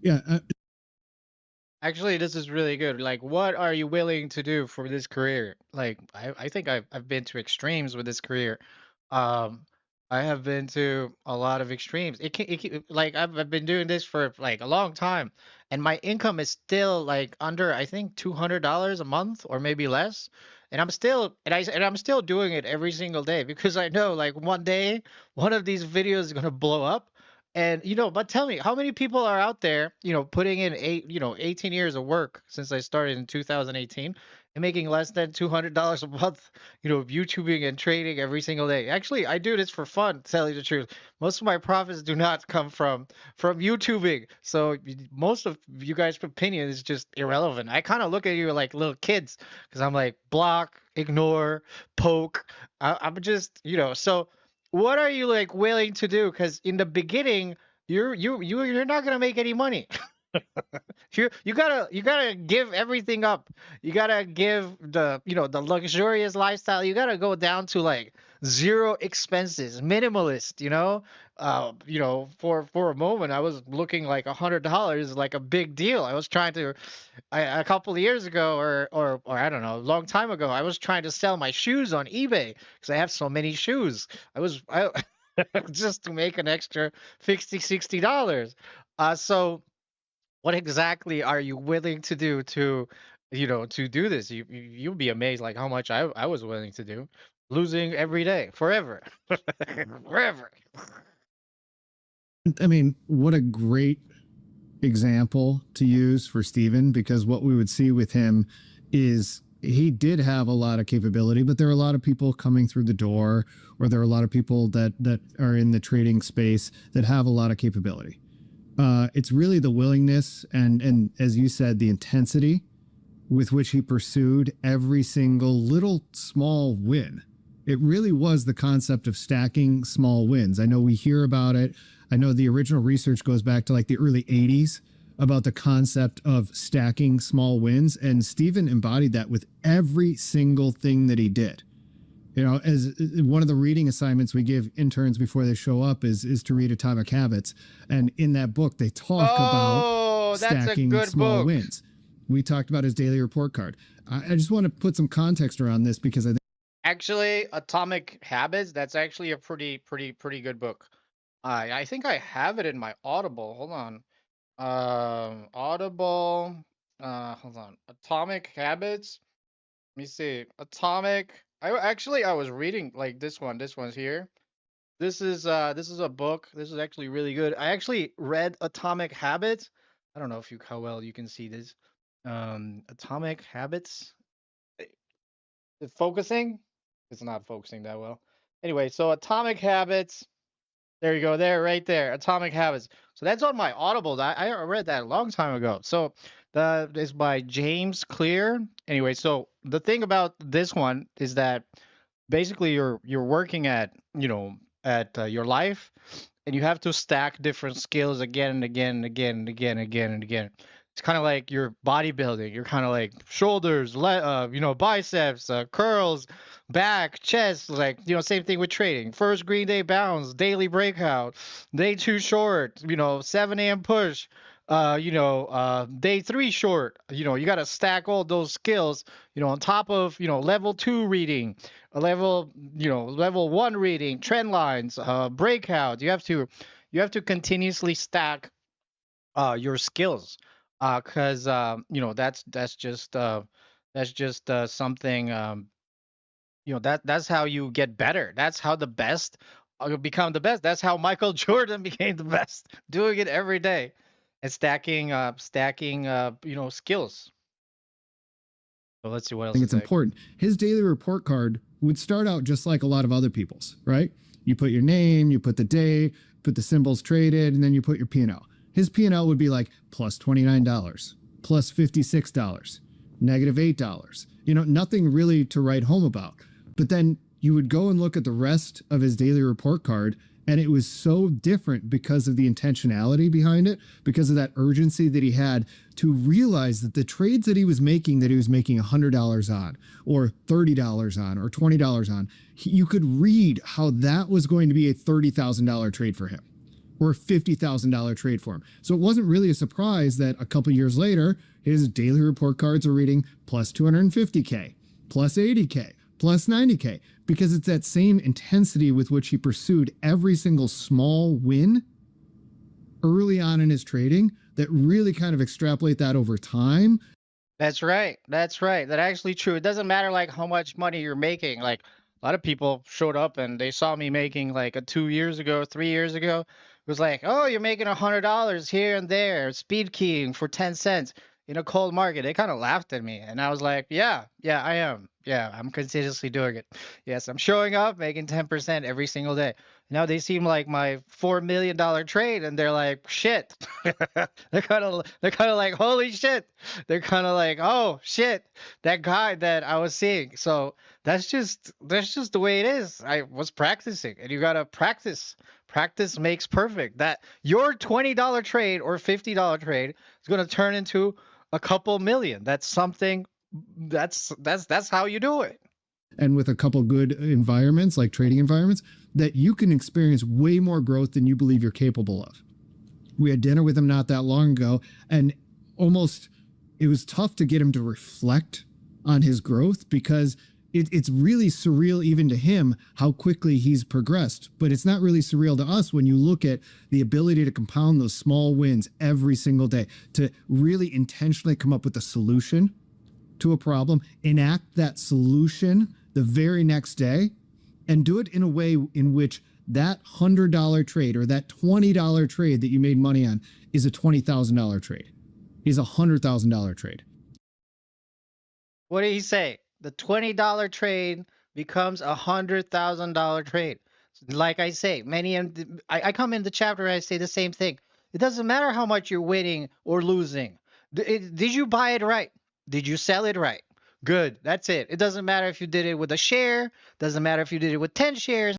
Yeah. Actually, this is really good. Like, what are you willing to do for this career? Like, I think I've been to extremes with this career. Um, I have been to a lot of extremes. Like I've been doing this for like a long time, and my income is still like under I think $200 a month or maybe less. And I'm still doing it every single day because I know like one day one of these videos is gonna blow up. And but tell me, how many people are out there, putting in 18 years of work since I started in 2018 and making less than $200 a month, YouTubing and trading every single day. Actually, I do this for fun, to tell you the truth. Most of my profits do not come from YouTubing. So most of you guys' opinion is just irrelevant. I kind of look at you like little kids because I'm like block, ignore, poke. I'm just, so what are you like willing to do? Because in the beginning, you're not gonna make any money. You gotta give everything up. You gotta give the luxurious lifestyle. You gotta go down to like zero expenses, minimalist. For a moment, I was looking like $100 like a big deal. I was trying to, a couple of years ago, or I don't know, a long time ago, I was trying to sell my shoes on eBay because I have so many shoes. I just to make an extra 50, $60. So what exactly are you willing to do to do this? You'll be amazed like how much I was willing to do, losing every day, forever, forever. I mean, what a great example to use for Steven, because what we would see with him is he did have a lot of capability, but there are a lot of people coming through the door, or there are a lot of people that are in the trading space that have a lot of capability. It's really the willingness and as you said, the intensity with which he pursued every single little small win. It really was the concept of stacking small wins. I know we hear about it. I know the original research goes back to like the early 80s about the concept of stacking small wins. And Steven embodied that with every single thing that he did. As one of the reading assignments we give interns before they show up is to read Atomic Habits. And in that book, they talk about Oh, that's a stacking good small book. wins. We talked about his daily report card. I just want to put some context around this because I think Actually, Atomic Habits, that's actually a pretty good book. I think I have it in my Audible. Hold on. Audible. Hold on. Atomic Habits. Let me see. Atomic. I was reading like this one. This one's here. This is a book. This is actually really good. I actually read Atomic Habits. I don't know if you how well you can see this. Atomic Habits. Focusing. It's not focusing that well. Anyway, so Atomic Habits. There you go. There, right there. Atomic Habits. So that's on my Audible. I read that a long time ago. So the is by James Clear. Anyway, so the thing about this one is that basically you're working at your life, and you have to stack different skills again and again and again and again and again and again. It's kind of like you're bodybuilding. You're kind of like shoulders, biceps, curls, back, chest. Like same thing with trading. First green day bounce, daily breakout, day two short. 7 a.m. push. Day three short. You got to stack all those skills. On top of level two reading, a level one reading, trend lines, breakout. You have to continuously stack your skills, because that's just something, that's how you get better. That's how the best become the best. That's how Michael Jordan became the best, doing it every day and stacking skills. So let's see what else is it's there. important. His daily report card would start out just like a lot of other people's, right? You put your name, you put the day, put the symbols traded, and then you put your P&L. His P&L would be like plus $29, plus $56, negative $8. Nothing really to write home about. But then you would go and look at the rest of his daily report card, and it was so different because of the intentionality behind it, because of that urgency that he had to realize that the trades that he was making $100 on, or $30 on, or $20 on, you could read how that was going to be a $30,000 trade for him. or a $50,000 trade for him. So it wasn't really a surprise that a couple years later, his daily report cards are reading plus 250K, plus 80K, plus 90K, because it's that same intensity with which he pursued every single small win early on in his trading that really kind of extrapolate that over time. That's right. That's right. That's actually true. It doesn't matter like how much money you're making. Like a lot of people showed up and they saw me making like 2 years ago, 3 years ago. It was like, oh, you're making $100 here and there, speed keying for 10 cents in a cold market. They kind of laughed at me. And I was like, yeah, I am. Yeah, I'm continuously doing it. Yes, I'm showing up, making 10% every single day. Now they seem like my $4 million trade and they're like, shit. They're kind of like, holy shit. They're kind of like, oh shit, that guy that I was seeing. So that's just the way it is. I was practicing, and you gotta practice. Practice makes perfect. That your $20 trade or $50 trade is gonna turn into a couple million. That's something. That's how you do it. And with a couple good environments, like trading environments, that you can experience way more growth than you believe you're capable of. We had dinner with him not that long ago, and almost it was tough to get him to reflect on his growth because it's really surreal even to him how quickly he's progressed. But it's not really surreal to us when you look at the ability to compound those small wins every single day, to really intentionally come up with a solution to a problem, enact that solution the very next day, and do it in a way in which that $100 trade or that $20 trade that you made money on is a $20,000 trade, is a $100,000 trade. What did he say? The $20 trade becomes a $100,000 trade. Like I say, I come in the chapter and I say the same thing. It doesn't matter how much you're winning or losing. Did you buy it right? Did you sell it right? Good. That's it. It doesn't matter if you did it with a share. Doesn't matter if you did it with 10 shares.